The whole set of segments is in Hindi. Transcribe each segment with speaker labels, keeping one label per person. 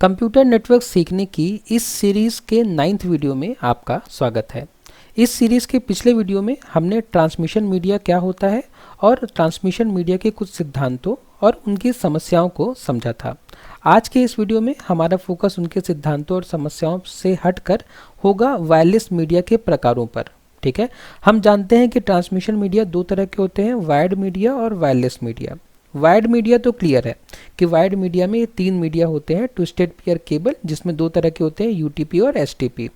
Speaker 1: कंप्यूटर नेटवर्क सीखने की इस सीरीज़ के 9th वीडियो में आपका स्वागत है। इस सीरीज़ के पिछले वीडियो में हमने ट्रांसमिशन मीडिया क्या होता है और ट्रांसमिशन मीडिया के कुछ सिद्धांतों और उनकी समस्याओं को समझा था। आज के इस वीडियो में हमारा फोकस उनके सिद्धांतों और समस्याओं से हटकर होगा वायरलेस मीडिया के प्रकारों पर। ठीक है, हम जानते हैं कि ट्रांसमिशन मीडिया दो तरह के होते हैं, वायर्ड मीडिया और वायरलेस मीडिया। वायर्ड मीडिया तो क्लियर है कि वायर्ड मीडिया में तीन मीडिया होते हैं, ट्विस्टेड पेयर केबल जिसमें दो तरह के होते हैं, यूटीपी और एसटीपी,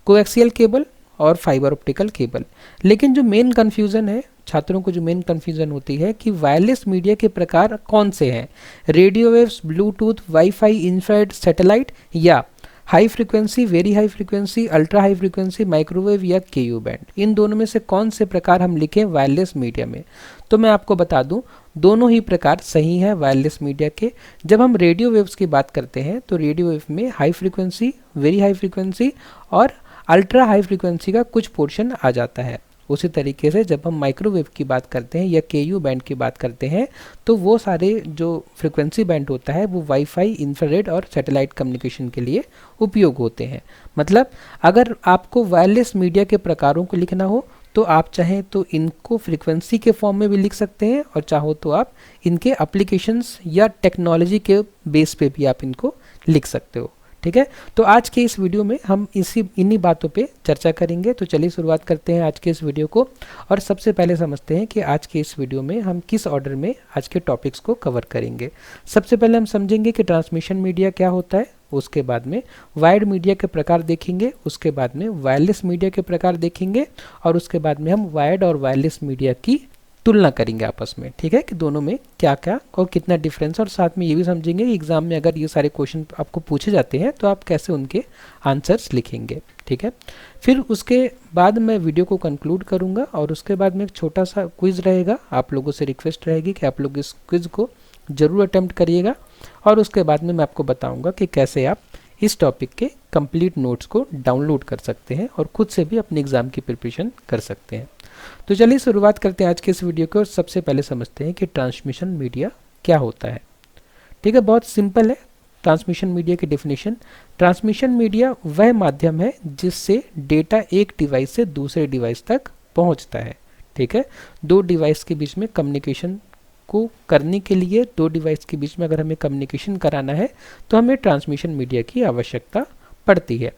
Speaker 1: कोएक्सियल केबल और फाइबर ऑप्टिकल केबल। लेकिन जो मेन कन्फ्यूज़न है, छात्रों को जो मेन कन्फ्यूज़न होती है कि वायरलेस मीडिया के प्रकार कौन से हैं, radio waves, Bluetooth, wifi, infrared, satellite या high frequency, very high frequency, ultra high frequency, microwave या केयू बैंड। इन दोनों में से कौन से प्रकार हम लिखें वायरलेस मीडिया में? तो मैं आपको बता दूं, दोनों ही प्रकार सही हैं वायरलेस मीडिया के। जब हम रेडियो वेव्स की बात करते हैं तो रेडियो वेव में high frequency, very high frequency और अल्ट्रा हाई फ्रीक्वेंसी का कुछ पोर्शन आ जाता है। उसी तरीके से जब हम माइक्रोवेव की बात करते हैं या केयू बैंड की बात करते हैं तो वो सारे जो फ्रीक्वेंसी बैंड होता है वो वाईफाई, इंफ्रारेड और सैटेलाइट कम्युनिकेशन के लिए उपयोग होते हैं। मतलब अगर आपको वायरलेस मीडिया के प्रकारों को लिखना हो तो आप चाहें तो इनको फ्रीक्वेंसी के फॉर्म में भी लिख सकते हैं और चाहो तो आप इनके एप्लीकेशंस या टेक्नोलॉजी के बेस पे भी आप इनको लिख सकते हो। ठीक है, तो आज के इस वीडियो में हम इन्हीं बातों पे चर्चा करेंगे। तो चलिए शुरुआत करते हैं आज के इस वीडियो को और सबसे पहले समझते हैं कि आज के इस वीडियो में हम किस ऑर्डर में आज के टॉपिक्स को कवर करेंगे। सबसे पहले हम समझेंगे कि ट्रांसमिशन मीडिया क्या होता है, उसके बाद में वायर्ड मीडिया के प्रकार देखेंगे, उसके बाद में वायरलेस मीडिया के प्रकार देखेंगे और उसके बाद में हम वायर्ड और वायरलेस मीडिया की तुलना करेंगे आपस में। ठीक है, कि दोनों में क्या क्या और कितना डिफरेंस, और साथ में ये भी समझेंगे कि एग्जाम में अगर ये सारे क्वेश्चन आपको पूछे जाते हैं तो आप कैसे उनके आंसर्स लिखेंगे। ठीक है, फिर उसके बाद मैं वीडियो को कंक्लूड करूंगा और उसके बाद में एक छोटा सा क्विज रहेगा। आप लोगों से रिक्वेस्ट रहेगी कि आप लोग इस क्विज को ज़रूर अटेम्प्ट करिएगा और उसके बाद में मैं आपको बताऊँगा कि कैसे आप इस टॉपिक के कंप्लीट नोट्स को डाउनलोड कर सकते हैं और खुद से भी अपने एग्ज़ाम की प्रिपरेशन कर सकते हैं। तो चलिए शुरुआत करते हैं आज के इस वीडियो को और सबसे पहले समझते हैं कि ट्रांसमिशन मीडिया क्या होता है। ठीक है, बहुत सिंपल है ट्रांसमिशन मीडिया की डेफिनेशन। ट्रांसमिशन मीडिया वह माध्यम है जिससे डेटा एक डिवाइस से दूसरे डिवाइस तक पहुंचता है। ठीक है, दो डिवाइस के बीच में कम्युनिकेशन को करने के लिए, दो डिवाइस के बीच में अगर हमें कम्युनिकेशन कराना है तो हमें ट्रांसमिशन मीडिया की आवश्यकता पड़ती है।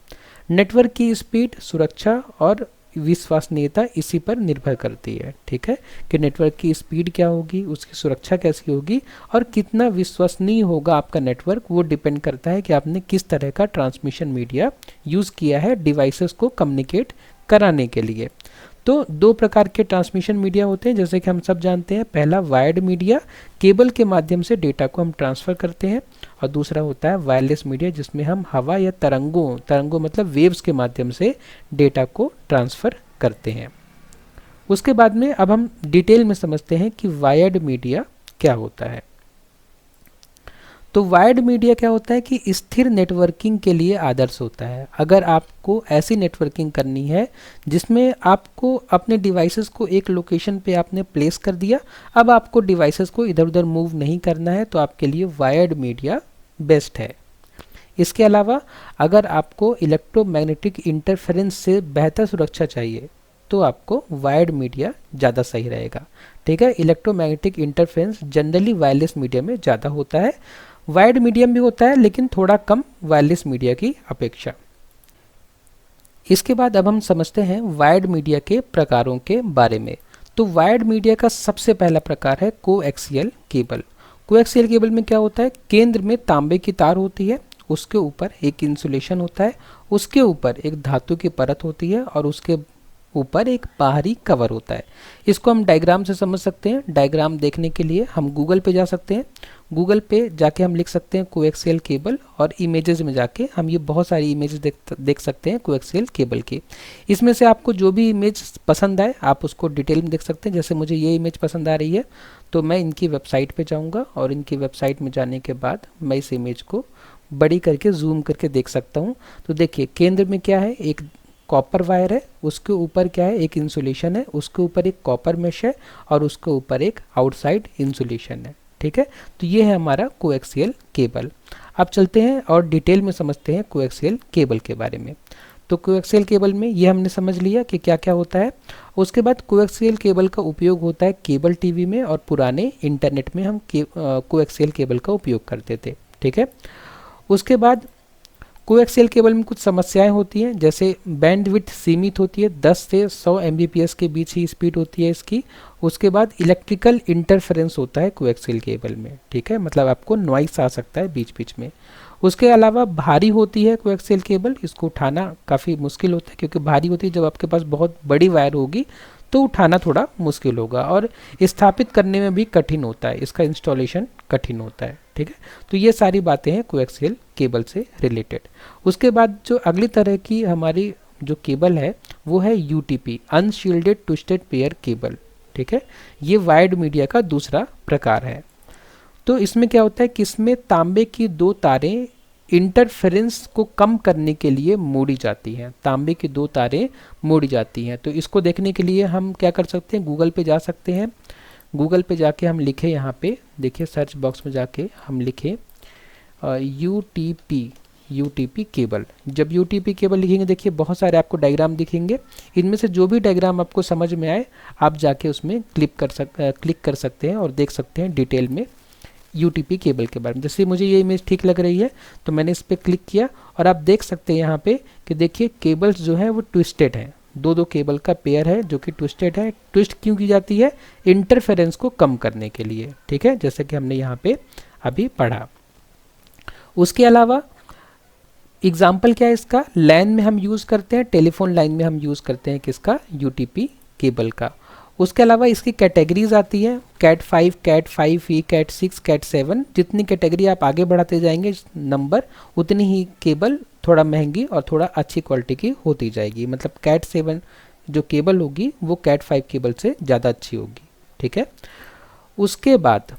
Speaker 1: नेटवर्क की स्पीड, सुरक्षा और विश्वसनीयता इसी पर निर्भर करती है। ठीक है, कि नेटवर्क की स्पीड क्या होगी, उसकी सुरक्षा कैसी होगी और कितना विश्वसनीय होगा आपका नेटवर्क, वो डिपेंड करता है कि आपने किस तरह का ट्रांसमिशन मीडिया यूज़ किया है डिवाइसेस को कम्युनिकेट कराने के लिए। तो दो प्रकार के ट्रांसमिशन मीडिया होते हैं जैसे कि हम सब जानते हैं। पहला वायर्ड मीडिया, केबल के माध्यम से डेटा को हम ट्रांसफ़र करते हैं, और दूसरा होता है वायरलेस मीडिया जिसमें हम हवा या तरंगों मतलब वेव्स के माध्यम से डेटा को ट्रांसफ़र करते हैं। उसके बाद में अब हम डिटेल में समझते हैं कि वायर्ड मीडिया क्या होता है। तो वायर्ड मीडिया क्या होता है कि स्थिर नेटवर्किंग के लिए आदर्श होता है। अगर आपको ऐसी नेटवर्किंग करनी है जिसमें आपको अपने डिवाइसेस को एक लोकेशन पे आपने प्लेस कर दिया, अब आपको डिवाइसेस को इधर उधर मूव नहीं करना है, तो आपके लिए वायर्ड मीडिया बेस्ट है। इसके अलावा अगर आपको इलेक्ट्रोमैग्नेटिक इंटरफेरेंस से बेहतर सुरक्षा चाहिए तो आपको वायर्ड मीडिया ज़्यादा सही रहेगा। ठीक है, electromagnetic interference generally wireless media में ज़्यादा होता है, वायर्ड मीडियम भी होता है लेकिन थोड़ा कम वायरलेस मीडिया की अपेक्षा। इसके बाद अब हम समझते हैं वायर्ड मीडिया के प्रकारों के बारे में। तो वायर्ड मीडिया का सबसे पहला प्रकार है कोएक्सियल केबल। कोएक्सियल केबल में क्या होता है, केंद्र में तांबे की तार होती है, उसके ऊपर एक इंसुलेशन होता है, उसके ऊपर एक धातु की परत होती है और उसके ऊपर एक बाहरी कवर होता है। इसको हम डायग्राम से समझ सकते हैं। डायग्राम देखने के लिए हम गूगल पे जा सकते हैं। गूगल पे जाके हम लिख सकते हैं कोएक्सियल केबल और इमेजेस में जाके हम ये बहुत सारी इमेजेस देख सकते हैं कोएक्सियल केबल की। इसमें से आपको जो भी इमेज पसंद आए आप उसको डिटेल में देख सकते हैं। जैसे मुझे ये इमेज पसंद आ रही है तो मैं इनकी वेबसाइट पे जाऊँगा और इनकी वेबसाइट में जाने के बाद मैं इस इमेज को बड़ी करके जूम करके देख सकता हूँ। तो देखिए केंद्र में क्या है, एक कॉपर वायर है, उसके ऊपर क्या है, एक इंसुलेशन है, उसके ऊपर एक कॉपर मेश है और उसके ऊपर एक आउटसाइड इंसुलेशन है। ठीक है, तो ये है हमारा कोएक्सियल केबल। अब चलते हैं और डिटेल में समझते हैं कोएक्सियल केबल के बारे में। तो कोएक्सियल केबल में ये हमने समझ लिया कि क्या क्या होता है। उसके बाद कोएक्सियल केबल का उपयोग होता है केबल टीवी में, और पुराने इंटरनेट में हम कोएक्सियल केबल का उपयोग करते थे, ठीक है। उसके बाद कोएक्सियल केबल में कुछ समस्याएं होती हैं, जैसे बैंडविड्थ सीमित होती है, 10 से 100 एमबीपीएस के बीच ही स्पीड होती है इसकी। उसके बाद इलेक्ट्रिकल इंटरफेरेंस होता है कोएक्सियल केबल में, ठीक है, मतलब आपको नॉइस आ सकता है बीच बीच में। उसके अलावा भारी होती है कोएक्सियल केबल, इसको उठाना काफ़ी मुश्किल होता है, क्योंकि भारी होती है। जब आपके पास बहुत बड़ी वायर होगी तो उठाना थोड़ा मुश्किल होगा, और स्थापित करने में भी कठिन होता है, इसका इंस्टॉलेशन कठिन होता है, ठीक है। तो ये सारी बातें हैं कोएक्सियल केबल से रिलेटेड। उसके बाद जो अगली तरह की हमारी जो केबल है वो है UTP, unshielded twisted pair cable, ठीक है। ये वायर्ड मीडिया का दूसरा प्रकार है। तो इसमें क्या होता है कि इसमें तांबे की 2 तारें इंटरफेरेंस को कम करने के लिए मोड़ी जाती हैं, तांबे की 2 तारें मोड़ी जाती हैं। तो इसको देखने के लिए हम क्या कर सकते हैं, गूगल पे जा सकते हैं। गूगल पे जाके हम लिखें, यहाँ पे देखिए सर्च बॉक्स में जाके हम लिखें यूटीपी केबल। जब यूटीपी केबल लिखेंगे देखिए बहुत सारे आपको डायग्राम दिखेंगे, इनमें से जो भी डायग्राम आपको समझ में आए आप जाके उसमें क्लिक कर सकते हैं और देख सकते हैं डिटेल में यूटीपी केबल के बारे में। जैसे मुझे ये इमेज ठीक लग रही है तो मैंने इस पर क्लिक किया, और आप देख सकते हैं यहाँ पे कि देखिए केबल्स जो है वो ट्विस्टेड हैं, 2 केबल का पेयर है जो कि ट्विस्टेड है। ट्विस्ट क्यों की जाती है, इंटरफेरेंस को कम करने के लिए, ठीक है, जैसे कि हमने यहाँ पे अभी पढ़ा। उसके अलावा एग्जाम्पल क्या है इसका, लैन में हम यूज़ करते हैं, टेलीफोन लाइन में हम यूज़ करते हैं किसका, यूटीपी केबल का। उसके अलावा इसकी कैटेगरीज आती है, cat 5, cat 5E, cat 6, cat 7। जितनी कैटेगरी आप आगे बढ़ाते जाएंगे नंबर, उतनी ही केबल थोड़ा महंगी और थोड़ा अच्छी क्वालिटी की होती जाएगी। मतलब कैट 7 जो केबल होगी वो कैट 5 केबल से ज़्यादा अच्छी होगी, ठीक है। उसके बाद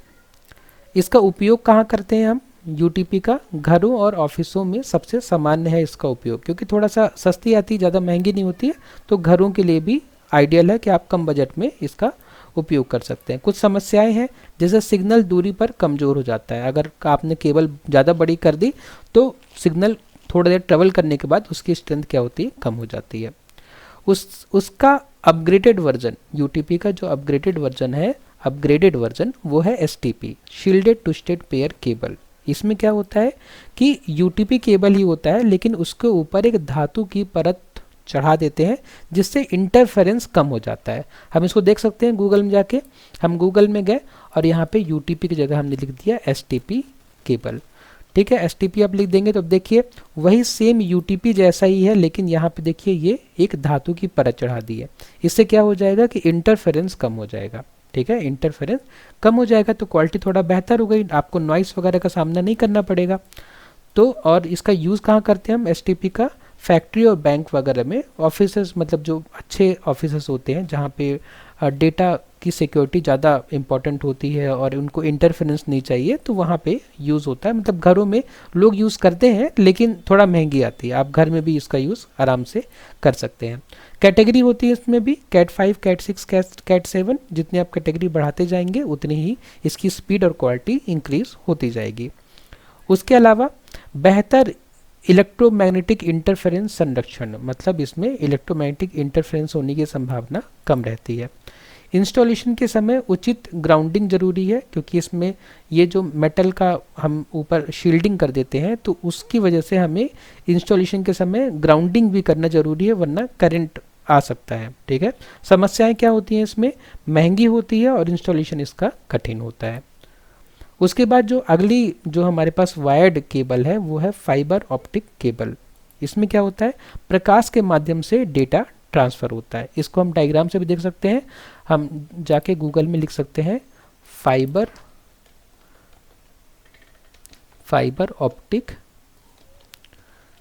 Speaker 1: इसका उपयोग कहाँ करते हैं हम, यूटीपी का घरों और ऑफिसों में सबसे सामान्य है इसका उपयोग, क्योंकि थोड़ा सा सस्ती आती है, ज़्यादा महंगी नहीं होती है, तो घरों के लिए भी आइडियल है कि आप कम बजट में इसका उपयोग कर सकते हैं। कुछ समस्याएं हैं, जैसे सिग्नल दूरी पर कमज़ोर हो जाता है, अगर आपने केबल ज़्यादा बड़ी कर दी तो सिग्नल थोड़ा देर ट्रेवल करने के बाद उसकी स्ट्रेंथ क्या होती है, कम हो जाती है। उसका अपग्रेडेड वर्जन, यूटीपी का जो अपग्रेडेड वर्जन वो है STP, shielded twisted pair cable. इसमें क्या होता है कि यूटीपी केबल ही होता है, लेकिन उसके ऊपर एक धातु की परत चढ़ा देते हैं जिससे इंटरफेरेंस कम हो जाता है। हम इसको देख सकते हैं गूगल में जाके, हम गूगल में गए और यहाँ पे यूटीपी की जगह हमने लिख दिया एसटीपी केबल, ठीक है। एसटीपी आप लिख देंगे तो देखिए वही सेम यूटीपी जैसा ही है, लेकिन यहाँ पे देखिए ये एक धातु की परत चढ़ा दी है। इससे क्या हो जाएगा कि इंटरफेरेंस कम हो जाएगा, ठीक है, इंटरफेरेंस कम हो जाएगा तो क्वालिटी थोड़ा बेहतर हो गई, आपको नॉइस वगैरह का सामना नहीं करना पड़ेगा। तो और इसका यूज़ कहाँ करते हैं हम एसटीपी का, फैक्ट्री और बैंक वगैरह में, ऑफिसेस, मतलब जो अच्छे ऑफिसेस होते हैं जहाँ पे डेटा की सिक्योरिटी ज़्यादा इंपॉर्टेंट होती है और उनको इंटरफेरेंस नहीं चाहिए, तो वहाँ पे यूज़ होता है। मतलब घरों में लोग यूज़ करते हैं लेकिन थोड़ा महंगी आती है, आप घर में भी इसका यूज़ आराम से कर सकते हैं। कैटेगरी होती है इसमें भी, कैट 5, कैट 6, कैट 7। जितनी आप कैटेगरी बढ़ाते जाएंगे उतनी ही इसकी स्पीड और क्वालिटी इंक्रीज होती जाएगी। उसके अलावा बेहतर इलेक्ट्रोमैग्नेटिक इंटरफेरेंस संरक्षण, मतलब इसमें इलेक्ट्रोमैग्नेटिक इंटरफेरेंस होने की संभावना कम रहती है। इंस्टॉलेशन के समय उचित ग्राउंडिंग जरूरी है, क्योंकि इसमें ये जो मेटल का हम ऊपर शील्डिंग कर देते हैं तो उसकी वजह से हमें इंस्टॉलेशन के समय ग्राउंडिंग भी करना जरूरी है, वरना करंट आ सकता है, ठीक है। समस्याएं क्या होती हैं इसमें, महंगी होती है और इंस्टॉलेशन इसका कठिन होता है। उसके बाद जो अगली जो हमारे पास वायर्ड केबल है वो है फाइबर ऑप्टिक केबल। इसमें क्या होता है, प्रकाश के माध्यम से डेटा ट्रांसफ़र होता है। इसको हम डायग्राम से भी देख सकते हैं, हम जाके गूगल में लिख सकते हैं फाइबर ऑप्टिक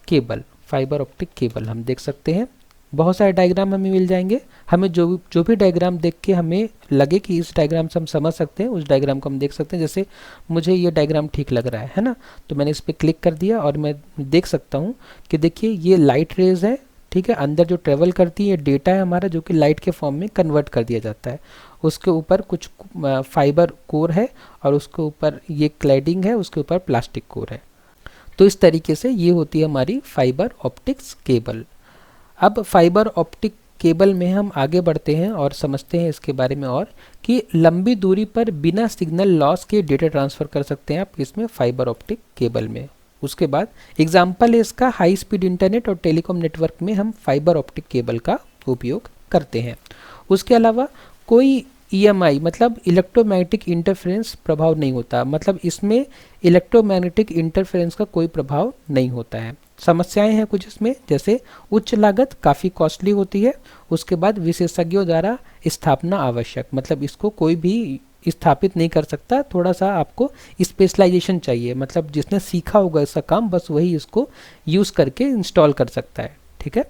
Speaker 1: केबल हम देख सकते हैं। बहुत सारे डायग्राम हमें मिल जाएंगे, हमें जो भी डायग्राम देख के हमें लगे कि इस डायग्राम से हम समझ सकते हैं उस डायग्राम को हम देख सकते हैं। जैसे मुझे ये डायग्राम ठीक लग रहा है ना, तो मैंने इस पर क्लिक कर दिया और मैं देख सकता हूँ कि देखिए ये लाइट रेज है, ठीक है, अंदर जो ट्रेवल करती है डेटा है हमारा, जो कि लाइट के फॉर्म में कन्वर्ट कर दिया जाता है। उसके ऊपर कुछ फाइबर कोर है और उसके ऊपर ये क्लैडिंग है, उसके ऊपर प्लास्टिक कोर है। तो इस तरीके से ये होती है हमारी फाइबर ऑप्टिक्स केबल। अब फाइबर ऑप्टिक केबल में हम आगे बढ़ते हैं और समझते हैं इसके बारे में और कि लंबी दूरी पर बिना सिग्नल लॉस के डेटा ट्रांसफ़र कर सकते हैं आप इसमें फाइबर ऑप्टिक केबल में। उसके बाद एग्जाम्पल है इसका हाई स्पीड इंटरनेट और टेलीकॉम नेटवर्क में हम फाइबर ऑप्टिक केबल का उपयोग करते हैं। उसके अलावा कोई EMI मतलब इलेक्ट्रोमैग्नेटिक इंटरफेरेंस प्रभाव नहीं होता, मतलब इसमें इलेक्ट्रोमैग्नेटिक इंटरफेरेंस का कोई प्रभाव नहीं होता है। समस्याएं हैं कुछ इसमें, जैसे उच्च लागत काफ़ी कॉस्टली होती है। उसके बाद विशेषज्ञों द्वारा स्थापना आवश्यक, मतलब इसको कोई भी स्थापित नहीं कर सकता, थोड़ा सा आपको स्पेशलाइजेशन चाहिए, मतलब जिसने सीखा होगा इसका काम बस वही इसको यूज़ करके इंस्टॉल कर सकता है। ठीक है,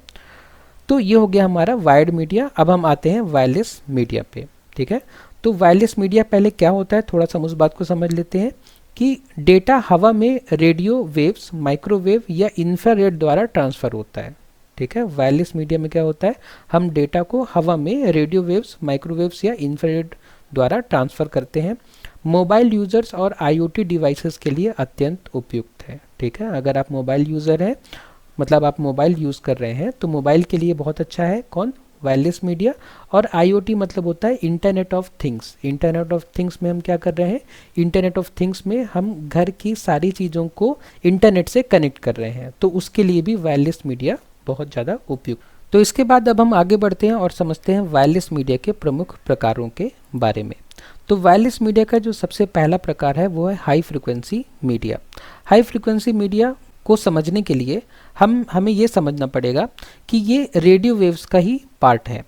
Speaker 1: तो ये हो गया हमारा वायर्ड मीडिया। अब हम आते हैं वायरलेस मीडिया पे। ठीक है, तो वायरलेस मीडिया पहले क्या होता है थोड़ा सा हम उस बात को समझ लेते हैं कि डेटा हवा में रेडियो वेव्स, माइक्रोवेव या इंफ्रारेड द्वारा ट्रांसफ़र होता है। ठीक है, वायरलेस मीडिया में क्या होता है, हम डेटा को हवा में रेडियो वेव्स, माइक्रोवेव्स या इंफ्रारेड द्वारा ट्रांसफ़र करते हैं। मोबाइल यूज़र्स और IoT डिवाइसेस के लिए अत्यंत उपयुक्त है। ठीक है, अगर आप मोबाइल यूज़र हैं, मतलब आप मोबाइल यूज़ कर रहे हैं, तो मोबाइल के लिए बहुत अच्छा है कौन, वायरलेस मीडिया। और IoT मतलब होता है internet of things. Internet of things में हम क्या कर रहे हैं, इंटरनेट ऑफ थिंग्स में हम घर की सारी चीज़ों को इंटरनेट से कनेक्ट कर रहे हैं, तो उसके लिए भी वायरलेस मीडिया बहुत ज़्यादा उपयुक्त। तो इसके बाद अब हम आगे बढ़ते हैं और समझते हैं वायरलेस मीडिया के प्रमुख प्रकारों के बारे में। तो वायरलेस मीडिया का जो सबसे पहला प्रकार है वो है high frequency media. High frequency media को समझने के लिए हमें ये समझना पड़ेगा कि ये रेडियो वेव्स का ही पार्ट है।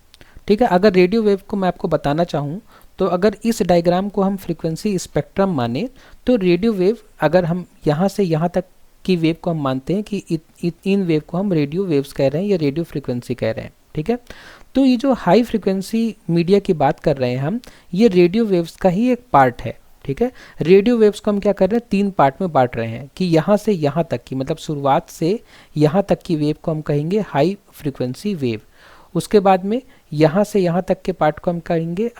Speaker 1: ठीक है, अगर रेडियो वेव को मैं आपको बताना चाहूँ तो अगर इस डायग्राम को हम फ्रीक्वेंसी स्पेक्ट्रम माने तो रेडियो वेव, अगर हम यहाँ से यहाँ तक की वेव को हम मानते हैं कि इन वेव को हम रेडियो वेव्स कह रहे हैं या रेडियो फ्रीक्वेंसी कह रहे हैं। ठीक है, तो ये जो हाई फ्रीक्वेंसी मीडिया की बात कर रहे हैं हम, ये रेडियो वेव्स का ही एक पार्ट है। ठीक है, रेडियो वेव्स को हम क्या कर रहे हैं, 3 पार्ट में बांट रहे हैं कि यहाँ से यहाँ तक की, मतलब शुरुआत से यहाँ तक की वेव को हम कहेंगे हाई फ्रीक्वेंसी वेव। उसके बाद में यहाँ से यहाँ तक के पार्ट को हम कहेंगे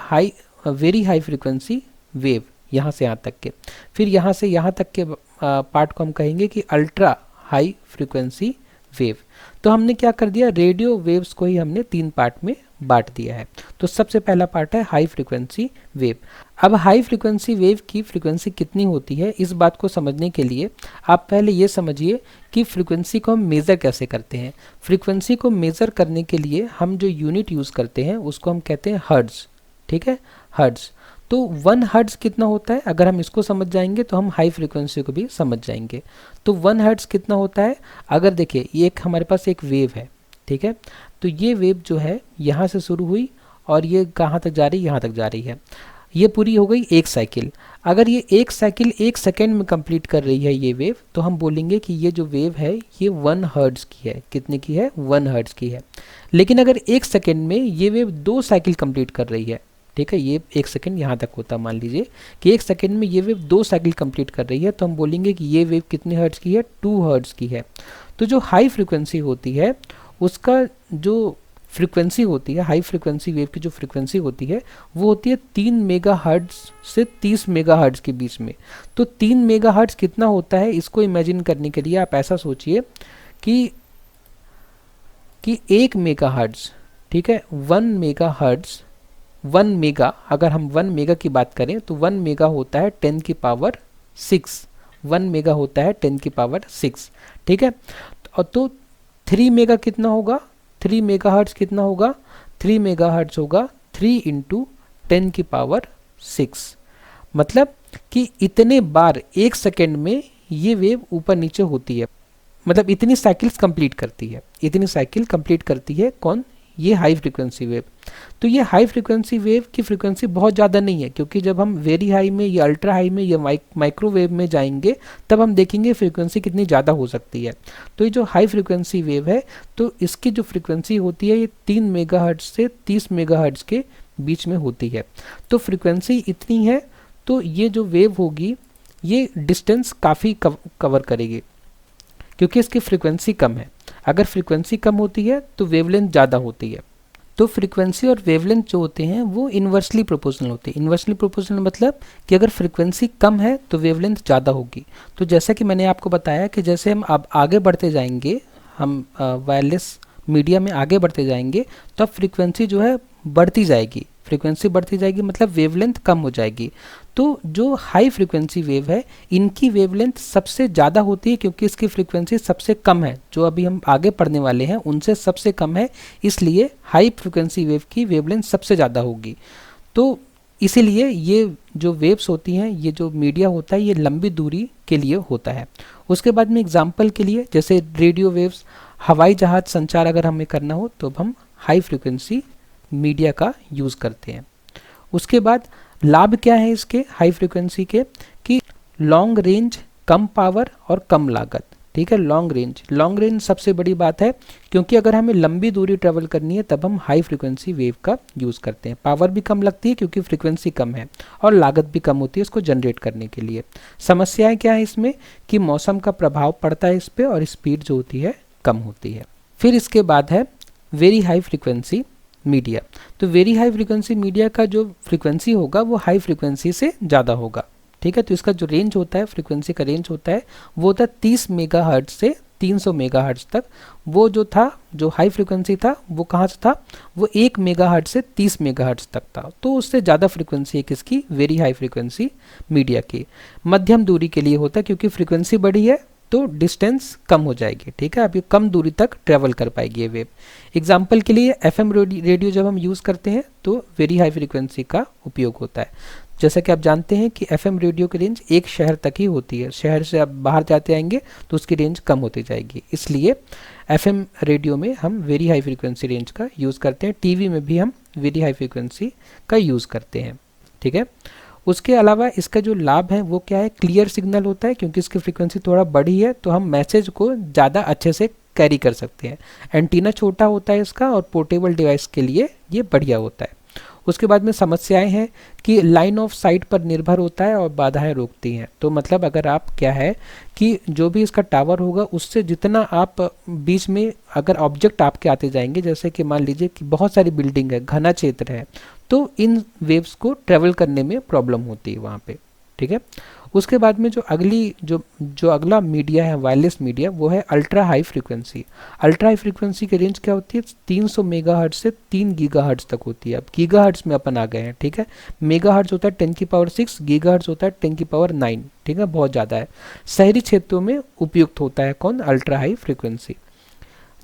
Speaker 1: वेरी हाई फ्रीक्वेंसी वेव, यहाँ से यहाँ तक के। फिर यहाँ से यहाँ तक के पार्ट को हम कहेंगे कि अल्ट्रा हाई फ्रीक्वेंसी वेव। तो हमने क्या कर दिया, रेडियो वेव्स को ही हमने 3 पार्ट में बांट दिया है। तो सबसे पहला पार्ट है हाई फ्रीक्वेंसी वेव। अब हाई फ्रीक्वेंसी वेव की फ्रीक्वेंसी कितनी होती है, इस बात को समझने के लिए आप पहले ये समझिए कि फ्रीक्वेंसी को हम मेज़र कैसे करते हैं। फ्रीक्वेंसी को मेज़र करने के लिए हम जो यूनिट यूज़ करते हैं उसको हम कहते हैं हर्ट्ज़। ठीक है, हर्ट्ज़। तो 1 हर्ट्ज़ कितना होता है, अगर हम इसको समझ जाएंगे तो हम हाई फ्रीक्वेंसी को भी समझ जाएंगे। तो 1 हर्ट्ज़ कितना होता है, अगर देखिए ये एक हमारे पास एक वेव है। ठीक है, तो ये वेव जो है यहाँ से शुरू हुई और ये कहाँ तक जा रही है, यहाँ तक जा रही है। ये पूरी हो गई एक साइकिल। अगर ये एक साइकिल 1 सेकेंड में कंप्लीट कर रही है ये वेव, तो हम बोलेंगे कि ये जो वेव है ये 1 हर्ट्ज़ की है। कितने की है, 1 हर्ट्ज़ की है। लेकिन अगर 1 सेकेंड में ये वेव 2 साइकिल कंप्लीट कर रही है, ठीक है, ये 1 सेकेंड यहाँ तक होता है, मान लीजिए कि 1 सेकेंड में ये वेव 2 साइकिल कंप्लीट कर रही है, तो हम बोलेंगे कि ये वेव कितने हर्ट्ज़ की है, 2 हर्ट्ज़ की है। तो जो हाई फ्रीक्वेंसी होती है उसका जो फ्रीक्वेंसी होती है, हाई फ्रीक्वेंसी वेव की जो फ्रीक्वेंसी होती है वो होती है 3 मेगाहर्ट्ज़ से 30 मेगाहर्ट्ज़ के बीच में। तो 3 मेगाहर्ट्ज़ कितना होता है, इसको इमेजिन करने के लिए आप ऐसा सोचिए कि 1 मेगाहर्ट्ज़, ठीक है, 1 मेगाहर्ट्ज़, 1 मेगा, अगर हम 1 मेगा की बात करें तो 1 मेगा होता है 10 की पावर 6। 1 मेगा होता है 10 की पावर 6। ठीक है, तो 3 मेगा कितना होगा, 3 मेगाहर्ट्ज़ कितना होगा, 3 मेगाहर्ट्ज़ होगा 3 इंटू 10 की पावर 6। मतलब कि इतने बार 1 सेकेंड में ये वेव ऊपर नीचे होती है, मतलब इतनी साइकिल्स कंप्लीट करती है, इतनी साइकिल कंप्लीट करती है कौन, ये हाई फ्रीक्वेंसी वेव। तो ये हाई फ्रीक्वेंसी वेव की फ्रीक्वेंसी बहुत ज़्यादा नहीं है, क्योंकि जब हम वेरी हाई में या अल्ट्रा हाई में या माइक्रोवेव में जाएंगे तब हम देखेंगे फ्रीक्वेंसी कितनी ज़्यादा हो सकती है। तो ये जो हाई फ्रीक्वेंसी वेव है तो इसकी जो फ्रीक्वेंसी होती है ये 3 मेगाहर्ट्ज़ से 30 मेगाहर्ट्ज़ के बीच में होती है। तो फ्रीक्वेंसी इतनी है तो ये जो वेव होगी ये डिस्टेंस काफ़ी कवर करेगी, क्योंकि इसकी फ्रीक्वेंसी कम है। अगर फ्रीक्वेंसी कम होती है तो वेवलेंथ ज़्यादा होती है। तो फ्रीक्वेंसी और वेवलेंथ जो होते हैं वो इन्वर्सली प्रोपोर्शनल होते हैं। इन्वर्सली प्रोपोर्शनल मतलब कि अगर फ्रीक्वेंसी कम है तो वेवलेंथ ज़्यादा होगी। तो जैसा कि मैंने आपको बताया कि जैसे हम अब आगे बढ़ते जाएंगे, हम वायरलेस मीडिया में आगे बढ़ते जाएंगे, तो अब फ्रीक्वेंसी जो है बढ़ती जाएगी। फ्रीक्वेंसी बढ़ती जाएगी मतलब वेवलेंथ कम हो जाएगी। तो जो हाई फ्रीक्वेंसी वेव है, इनकी वेवलेंथ सबसे ज़्यादा होती है क्योंकि इसकी फ्रीक्वेंसी सबसे कम है। जो अभी हम आगे पढ़ने वाले हैं उनसे सबसे कम है, इसलिए हाई फ्रीक्वेंसी वेव की वेवलेंथ सबसे ज़्यादा होगी। तो इसीलिए ये जो वेव्स होती हैं, ये जो मीडिया होता है, ये लंबी दूरी के लिए होता है। उसके बाद में एग्जाम्पल के लिए जैसे रेडियो वेव्स, हवाई जहाज संचार अगर हमें करना हो तो हम हाई फ्रीक्वेंसी मीडिया का यूज़ करते हैं। उसके बाद लाभ क्या है इसके हाई फ्रीक्वेंसी के, कि लॉन्ग रेंज, कम पावर और कम लागत। ठीक है, लॉन्ग रेंज सबसे बड़ी बात है, क्योंकि अगर हमें लंबी दूरी ट्रेवल करनी है तब हम हाई फ्रीक्वेंसी वेव का यूज़ करते हैं। पावर भी कम लगती है क्योंकि फ्रीक्वेंसी कम है, और लागत भी कम होती है इसको जनरेट करने के लिए। समस्याएं क्या है इसमें, कि मौसम का प्रभाव पड़ता है इस पर और स्पीड जो होती है कम होती है। फिर इसके बाद है वेरी हाई फ्रीक्वेंसी मीडिया। तो वेरी हाई फ्रीक्वेंसी मीडिया का जो फ्रीक्वेंसी होगा वो हाई फ्रीक्वेंसी से ज़्यादा होगा। ठीक है, तो इसका जो रेंज होता है, फ्रीक्वेंसी का रेंज होता है, वो होता है 30 मेगाहर्ट्ज से 300 मेगाहर्ट्ज तक। वो जो था, जो हाई फ्रीक्वेंसी था, वो कहाँ से था, वो 1 मेगाहर्ट्ज से 30 मेगाहर्ट्ज तक था। तो उससे ज़्यादा फ्रीक्वेंसी है किसकी, वेरी हाई फ्रीक्वेंसी मीडिया की। मध्यम दूरी के लिए होता है क्योंकि फ्रीक्वेंसी बड़ी है तो डिस्टेंस कम हो जाएगी। ठीक है, अभी कम दूरी तक ट्रेवल कर पाएगी ये वेव। एग्जाम्पल के लिए एफएम रेडियो जब हम यूज़ करते हैं तो वेरी हाई फ्रीक्वेंसी का उपयोग होता है। जैसा कि आप जानते हैं कि एफएम रेडियो की रेंज एक शहर तक ही होती है, शहर से आप बाहर जाते आएंगे तो उसकी रेंज कम होती जाएगी, इसलिए एफएम रेडियो में हम वेरी हाई फ्रीक्वेंसी रेंज का यूज़ करते हैं। टीवी में भी हम वेरी हाई फ्रीक्वेंसी का यूज़ करते हैं। ठीक है, उसके अलावा इसका जो लाभ है वो क्या है, क्लियर सिग्नल होता है क्योंकि इसकी फ्रीक्वेंसी थोड़ा बड़ी है तो हम मैसेज को ज़्यादा अच्छे से कैरी कर सकते हैं। एंटीना छोटा होता है इसका और पोर्टेबल डिवाइस के लिए ये बढ़िया होता है। उसके बाद में समस्याएं हैं कि लाइन ऑफ साइट पर निर्भर होता है और बाधाएं रोकती हैं। तो मतलब अगर आप क्या है कि जो भी इसका टावर होगा उससे जितना आप बीच में अगर ऑब्जेक्ट आपके आते जाएंगे, जैसे कि मान लीजिए कि बहुत सारी बिल्डिंग है, घना क्षेत्र है, तो इन वेव्स को ट्रेवल करने में प्रॉब्लम होती है वहाँ पे। ठीक है, उसके बाद में जो अगला मीडिया है वायरलेस मीडिया, वो है ultra high frequency. Ultra high frequency की रेंज क्या होती है, 300 मेगाहर्ट्ज से 3 गीगाहर्ट्ज तक होती है। अब गीगाहर्ट्ज में अपन आ गए हैं। ठीक है, मेगाहर्ट्ज होता है 10⁻⁶, गीगाहर्ट्ज होता है 10⁻⁹। ठीक है, बहुत ज़्यादा है। शहरी क्षेत्रों में उपयुक्त होता है कौन, अल्ट्रा हाई फ्रीक्वेंसी।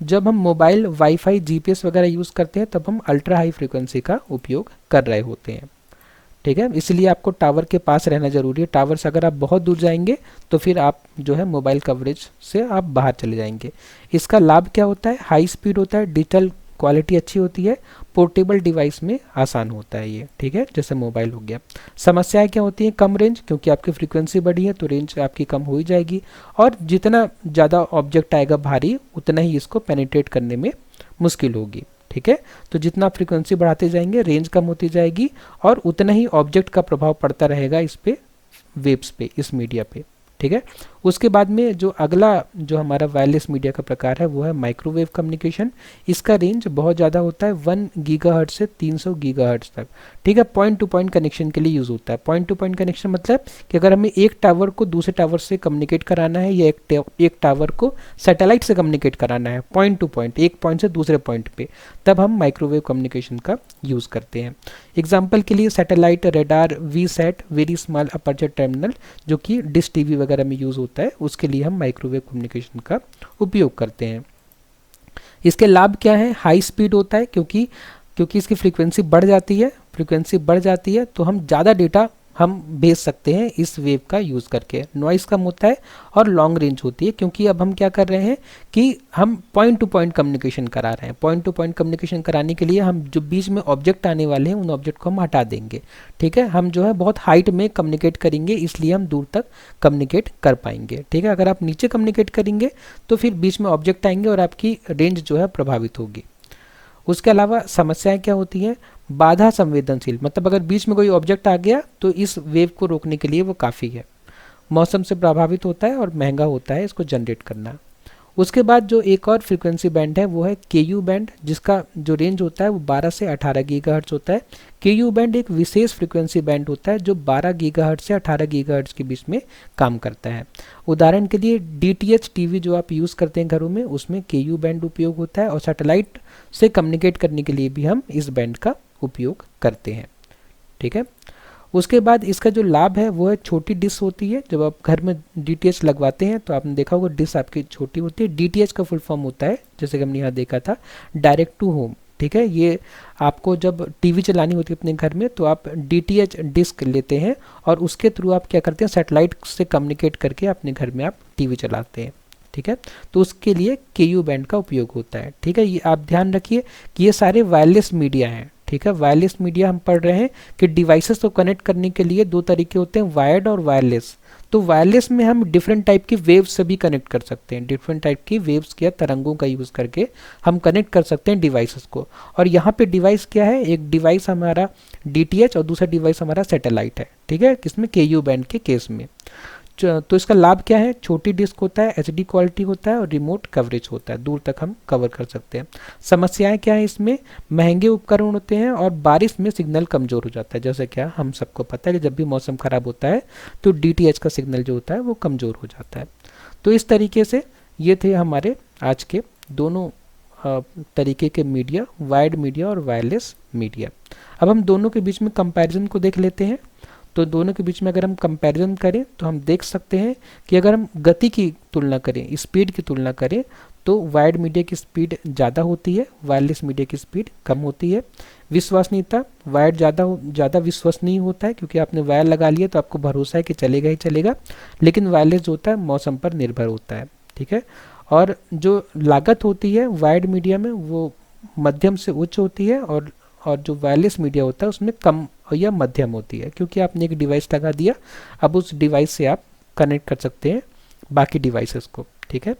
Speaker 1: जब हम मोबाइल, वाईफाई, जीपीएस वगैरह यूज़ करते हैं तब हम अल्ट्रा हाई फ्रीक्वेंसी का उपयोग कर रहे होते हैं। ठीक है, इसलिए आपको टावर के पास रहना ज़रूरी है। टावर से अगर आप बहुत दूर जाएंगे तो फिर आप जो है मोबाइल कवरेज से आप बाहर चले जाएंगे। इसका लाभ क्या होता है, हाई स्पीड होता है, डिजिटल क्वालिटी अच्छी होती है, पोर्टेबल डिवाइस में आसान होता है ये। ठीक है, जैसे मोबाइल हो गया। समस्याएं क्या होती हैं, कम रेंज, क्योंकि आपकी फ्रीक्वेंसी बड़ी है तो रेंज आपकी कम हो ही जाएगी, और जितना ज़्यादा ऑब्जेक्ट आएगा भारी उतना ही इसको पेनिट्रेट करने में मुश्किल होगी। ठीक है, तो जितना फ्रीक्वेंसी बढ़ाते जाएंगे रेंज कम होती जाएगी और उतना ही ऑब्जेक्ट का प्रभाव पड़ता रहेगा इस पे, वेव्स पे, इस मीडिया पे। ठीक है, उसके बाद में जो अगला जो हमारा वायरलेस मीडिया का प्रकार है वो है माइक्रोवेव कम्युनिकेशन। इसका रेंज बहुत ज़्यादा होता है, 1 गीगाहर्ट्ज से 300 गीगाहर्ट्ज तक। ठीक है, पॉइंट टू पॉइंट कनेक्शन के लिए यूज़ होता है। पॉइंट टू पॉइंट कनेक्शन मतलब कि अगर हमें एक टावर को दूसरे टावर से कम्युनिकेट कराना है या एक टावर को सैटेलाइट से कम्युनिकेट कराना है, पॉइंट टू पॉइंट, एक पॉइंट से दूसरे पॉइंट पे, तब हम माइक्रोवेव कम्युनिकेशन का यूज़ करते हैं। एग्जाम्पल के लिए satellite, radar, VSAT, very small aperture terminal, जो कि डिश टीवी वगैरह में यूज़ होता है, उसके लिए हम माइक्रोवेव कम्युनिकेशन का उपयोग करते हैं। इसके लाभ क्या है, हाई स्पीड होता है क्योंकि इसकी फ्रीक्वेंसी बढ़ जाती है तो हम ज़्यादा डेटा हम भेज सकते हैं इस वेव का यूज़ करके। नॉइज़ कम होता है और लॉन्ग रेंज होती है क्योंकि अब हम क्या कर रहे हैं कि हम पॉइंट टू पॉइंट कम्युनिकेशन करा रहे हैं। पॉइंट टू पॉइंट कम्युनिकेशन कराने के लिए हम जो बीच में ऑब्जेक्ट आने वाले हैं उन ऑब्जेक्ट को हम हटा देंगे। ठीक है, हम जो है बहुत हाइट में कम्युनिकेट करेंगे, इसलिए हम दूर तक कम्युनिकेट कर पाएंगे। ठीक है, अगर आप नीचे कम्युनिकेट करेंगे तो फिर बीच में ऑब्जेक्ट आएंगे और आपकी रेंज जो है प्रभावित होगी। उसके अलावा समस्याएं क्या होती हैं, बाधा संवेदनशील, मतलब अगर बीच में कोई ऑब्जेक्ट आ गया तो इस वेव को रोकने के लिए वो काफ़ी है। मौसम से प्रभावित होता है और महंगा होता है इसको जनरेट करना। उसके बाद जो एक और फ्रीक्वेंसी बैंड है वो है KU बैंड, जिसका जो रेंज होता है वो 12 से 18 गीगाहर्ट्ज़ होता है। KU बैंड एक विशेष फ्रीक्वेंसी बैंड होता है जो 12 गीगाहर्ट्ज़ से 18 गीगाहर्ट्ज़ के बीच में काम करता है। उदाहरण के लिए DTH टीवी जो आप यूज़ करते हैं घरों में, उसमें KU बैंड उपयोग होता है, और सैटेलाइट से कम्युनिकेट करने के लिए भी हम इस बैंड का उपयोग करते हैं। ठीक है। उसके बाद इसका जो लाभ है वो है छोटी डिश होती है। जब आप घर में DTH लगवाते हैं तो आपने देखा होगा डिश आपकी छोटी होती है। DTH का फुल फॉर्म होता है, जैसे कि हमने यहाँ देखा था, डायरेक्ट टू होम। ठीक है, ये आपको जब टीवी चलानी होती है अपने घर में तो आप DTH डिस्क लेते हैं और उसके थ्रू आप क्या करते हैं, सैटेलाइट से कम्युनिकेट करके अपने घर में आप टीवी चलाते हैं। ठीक है, तो उसके लिए KU बैंड का उपयोग होता है। ठीक है, ये आप ध्यान रखिए कि ये सारे वायरलेस मीडिया हैं। ठीक है, वायरलेस मीडिया हम पढ़ रहे हैं कि डिवाइसेस को कनेक्ट करने के लिए दो तरीके होते हैं, वायर्ड और वायरलेस। तो वायरलेस में हम डिफरेंट टाइप की वेव्स से भी कनेक्ट कर सकते हैं, डिफरेंट टाइप की वेव्स या तरंगों का यूज़ करके हम कनेक्ट कर सकते हैं डिवाइसेस को। और यहाँ पे डिवाइस क्या है, एक डिवाइस हमारा DTH और दूसरा डिवाइस हमारा सैटेलाइट है। ठीक है, किसमें, KU बैंड के केस में। तो इसका लाभ क्या है, छोटी डिस्क होता है, HD क्वालिटी होता है और रिमोट कवरेज होता है, दूर तक हम कवर कर सकते हैं। समस्याएं क्या है इसमें, महंगे उपकरण होते हैं और बारिश में सिग्नल कमज़ोर हो जाता है। जैसे क्या हम सबको पता है कि जब भी मौसम ख़राब होता है तो DTH का सिग्नल जो होता है वो कमज़ोर हो जाता है। तो इस तरीके से ये थे हमारे आज के दोनों तरीके के मीडिया, वायर्ड मीडिया और वायरलेस मीडिया। अब हम दोनों के बीच में कंपैरिजन को देख लेते हैं। तो दोनों के बीच में अगर हम कंपैरिजन करें तो हम देख सकते हैं कि अगर हम गति की तुलना करें, स्पीड की तुलना करें, तो वायर्ड मीडिया की स्पीड ज़्यादा होती है, वायरलेस मीडिया की स्पीड कम होती है। विश्वसनीयता, वायर्ड ज़्यादा विश्वसनीय होता है क्योंकि आपने वायर लगा लिया तो आपको भरोसा है कि चलेगा ही चलेगा, लेकिन वायरलेस जो होता है मौसम पर निर्भर होता है। ठीक है, और जो लागत होती है वायर्ड मीडिया में वो मध्यम से उच्च होती है, और जो वायरलेस मीडिया होता है उसमें कम या मध्यम होती है, क्योंकि आपने एक डिवाइस लगा दिया, अब उस डिवाइस से आप कनेक्ट कर सकते हैं बाकी डिवाइसेस को। ठीक है,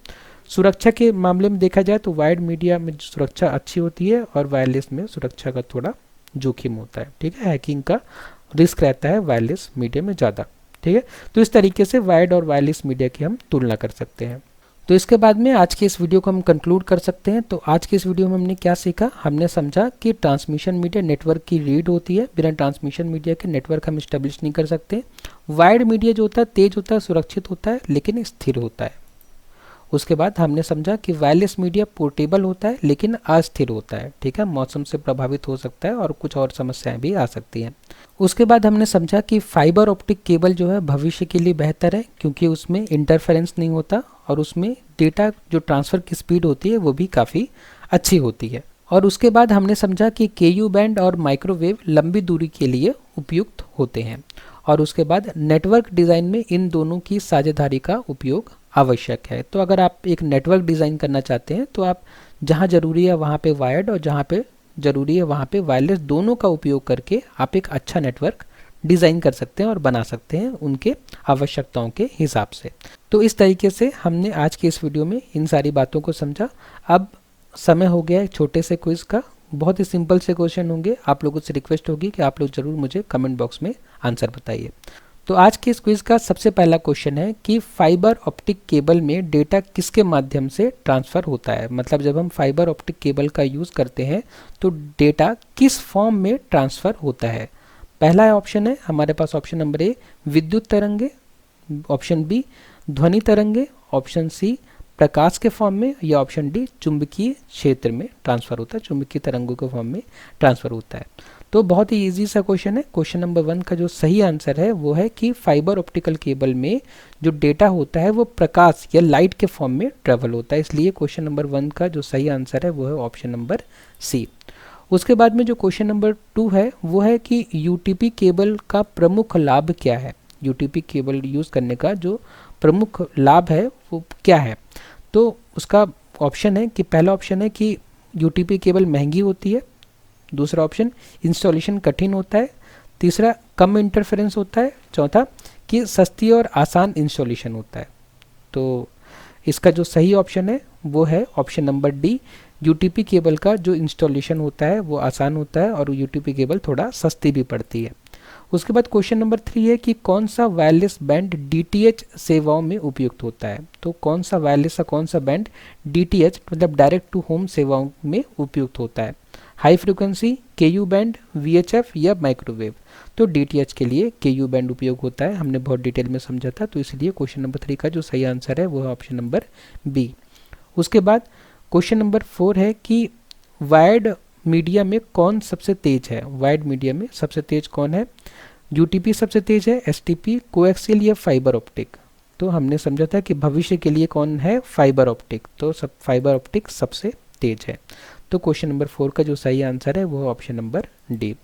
Speaker 1: सुरक्षा के मामले में देखा जाए तो वायर्ड मीडिया में सुरक्षा अच्छी होती है और वायरलेस में सुरक्षा का थोड़ा जोखिम होता है। ठीक है, हैकिंग का रिस्क रहता है वायरलेस मीडिया में ज़्यादा। ठीक है, तो इस तरीके से वायर्ड और वायरलेस मीडिया की हम तुलना कर सकते हैं। तो इसके बाद में आज के इस वीडियो को हम कंक्लूड कर सकते हैं। तो आज के इस वीडियो में हमने क्या सीखा, हमने समझा कि ट्रांसमिशन मीडिया नेटवर्क की रीड होती है, बिना ट्रांसमिशन मीडिया के नेटवर्क हम इस्टेब्लिश नहीं कर सकते। वायर्ड मीडिया जो होता है तेज होता है, सुरक्षित होता है, लेकिन स्थिर होता है। उसके बाद हमने समझा कि वायरलेस मीडिया पोर्टेबल होता है लेकिन अस्थिर होता है। ठीक है, मौसम से प्रभावित हो सकता है और कुछ और समस्याएं भी आ सकती हैं। उसके बाद हमने समझा कि फाइबर ऑप्टिक केबल जो है भविष्य के लिए बेहतर है क्योंकि उसमें इंटरफेरेंस नहीं होता और उसमें डेटा जो ट्रांसफ़र की स्पीड होती है वो भी काफ़ी अच्छी होती है। और उसके बाद हमने समझा कि KU बैंड और माइक्रोवेव लंबी दूरी के लिए उपयुक्त होते हैं। और उसके बाद नेटवर्क डिज़ाइन में इन दोनों की साझेदारी का उपयोग आवश्यक है। तो अगर आप एक नेटवर्क डिज़ाइन करना चाहते हैं तो आप जहाँ ज़रूरी है वहाँ पे वायर्ड और जहाँ पे ज़रूरी है वहाँ पे वायरलेस दोनों का उपयोग करके आप एक अच्छा नेटवर्क डिज़ाइन कर सकते हैं और बना सकते हैं उनके आवश्यकताओं के हिसाब से। तो इस तरीके से हमने आज के इस वीडियो में इन सारी बातों को समझा। अब समय हो गया है छोटे से क्विज़ का, बहुत ही सिंपल से क्वेश्चन होंगे। आप लोगों से रिक्वेस्ट होगी कि आप लोग ज़रूर मुझे कमेंट बॉक्स में आंसर बताइए। तो आज के इस क्विज़ का सबसे पहला क्वेश्चन है कि फाइबर ऑप्टिक केबल में डेटा किसके माध्यम से ट्रांसफ़र होता है। मतलब जब हम फाइबर ऑप्टिक केबल का यूज़ करते हैं तो डेटा किस फॉर्म में ट्रांसफ़र होता है। पहला ऑप्शन है हमारे पास, ऑप्शन नंबर ए विद्युत तरंगे, ऑप्शन बी ध्वनि तरंगे, ऑप्शन सी प्रकाश के फॉर्म में, या ऑप्शन डी चुंबकीय क्षेत्र में ट्रांसफ़र होता है, चुंबकीय तरंगों के फॉर्म में ट्रांसफ़र होता है। तो बहुत ही इजी सा क्वेश्चन है। क्वेश्चन नंबर 1 का जो सही आंसर है वो है कि फाइबर ऑप्टिकल केबल में जो डेटा होता है वो प्रकाश या लाइट के फॉर्म में ट्रेवल होता है। इसलिए क्वेश्चन नंबर 1 का जो सही आंसर है वो है ऑप्शन नंबर सी। उसके बाद में जो क्वेश्चन नंबर 2 है वो है कि UTP केबल का प्रमुख लाभ क्या है। UTP केबल यूज़ करने का जो प्रमुख लाभ है वो क्या है। तो उसका ऑप्शन है कि पहला ऑप्शन है कि UTP केबल महंगी होती है, दूसरा ऑप्शन इंस्टॉलेशन कठिन होता है, तीसरा कम इंटरफेरेंस होता है, चौथा कि सस्ती और आसान इंस्टॉलेशन होता है। तो इसका जो सही ऑप्शन है वो है option number D. UTP cable का जो इंस्टॉलेशन होता है वो आसान होता है और UTP केबल थोड़ा सस्ती भी पड़ती है। उसके बाद क्वेश्चन नंबर 3 है कि कौन सा वायरलेस बैंड डीटीएच सेवाओं में उपयुक्त होता है। तो कौन सा वायरलेस या कौन सा बैंड डीटीएच मतलब डायरेक्ट टू होम सेवाओं में उपयुक्त होता है। हाई फ्रिक्वेंसी, केयू बैंड, वीएचएफ या माइक्रोवेव। तो डीटीएच के लिए केयू बैंड उपयोग होता है, हमने बहुत डिटेल में समझा था, तो इसलिए क्वेश्चन नंबर 3 का जो सही आंसर है वो है ऑप्शन नंबर बी। उसके बाद क्वेश्चन नंबर 4 है कि वायर्ड मीडिया में कौन सबसे तेज है। वायर्ड मीडिया में सबसे तेज कौन है। यूटीपी सबसे तेज है, एसटीपी, कोएक्सियल या फाइबर ऑप्टिक। तो हमने समझा था कि भविष्य के लिए कौन है, फाइबर ऑप्टिक। तो सब फाइबर ऑप्टिक सबसे तेज है। तो क्वेश्चन नंबर 4 का जो सही आंसर है वो है ऑप्शन नंबर डी।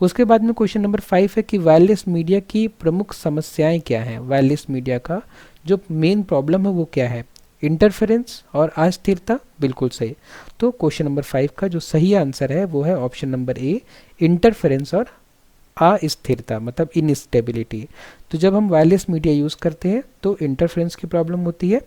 Speaker 1: उसके बाद में क्वेश्चन नंबर 5 है कि वायरलेस मीडिया की प्रमुख समस्याएं क्या हैं। वायरलेस मीडिया का जो मेन प्रॉब्लम है वो क्या है। इंटरफेरेंस और अस्थिरता, बिल्कुल सही। तो क्वेश्चन नंबर 5 का जो सही आंसर है वो है ऑप्शन नंबर ए, इंटरफेरेंस और अस्थिरता मतलब इनस्टेबिलिटी। तो जब हम वायरलेस मीडिया यूज़ करते हैं तो इंटरफेरेंस की प्रॉब्लम होती है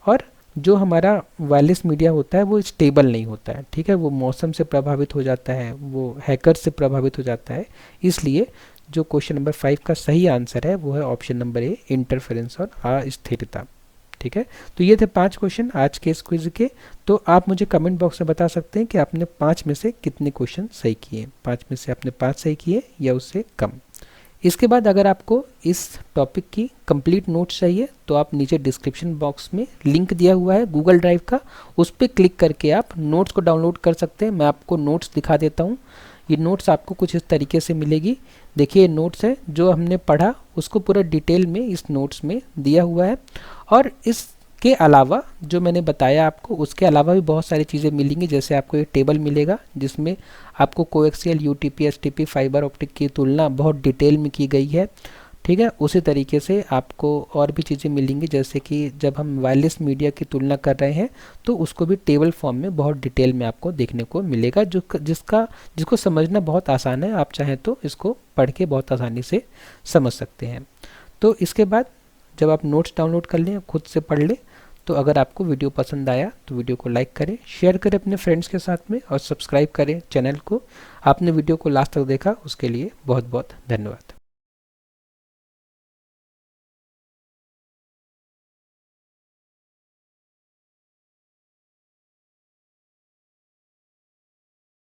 Speaker 1: और जो हमारा वायरलेस मीडिया होता है वो स्टेबल नहीं होता है, ठीक है, वो मौसम से प्रभावित हो जाता है, वो हैकर से प्रभावित हो जाता है। इसलिए जो क्वेश्चन नंबर 5 का सही आंसर है वो है ऑप्शन नंबर ए, इंटरफेरेंस और अस्थिरता। ठीक है, तो ये थे 5 क्वेश्चन आज के इस क्विज के। तो आप मुझे कमेंट बॉक्स में बता सकते हैं कि आपने 5 में से कितने क्वेश्चन सही किए। 5 में से आपने 5 सही किए या उससे कम। इसके बाद अगर आपको इस टॉपिक की कंप्लीट नोट्स चाहिए तो आप नीचे डिस्क्रिप्शन बॉक्स में लिंक दिया हुआ है गूगल ड्राइव का, उस पर क्लिक करके आप नोट्स को डाउनलोड कर सकते हैं। मैं आपको नोट्स दिखा देता हूँ। ये नोट्स आपको कुछ इस तरीके से मिलेगी। देखिए नोट्स है, जो हमने पढ़ा उसको पूरा डिटेल में इस नोट्स में दिया हुआ है। और इसके अलावा जो मैंने बताया आपको, उसके अलावा भी बहुत सारी चीज़ें मिलेंगी। जैसे आपको एक टेबल मिलेगा जिसमें आपको coaxial, UTP, STP, fibre optic की तुलना बहुत डिटेल में की गई है। ठीक है, उसी तरीके से आपको और भी चीज़ें मिलेंगी, जैसे कि जब हम वायरलेस मीडिया की तुलना कर रहे हैं तो उसको भी टेबल फॉर्म में बहुत डिटेल में आपको देखने को मिलेगा, जिसको समझना बहुत आसान है। आप चाहें तो इसको पढ़ के बहुत आसानी से समझ सकते हैं। तो इसके बाद जब आप नोट्स डाउनलोड कर लें, खुद से पढ़ लें, तो अगर आपको वीडियो पसंद आया तो वीडियो को लाइक करें, शेयर करें अपने फ्रेंड्स के साथ में और सब्सक्राइब करें चैनल को। आपने वीडियो को लास्ट तक देखा उसके लिए बहुत बहुत धन्यवाद।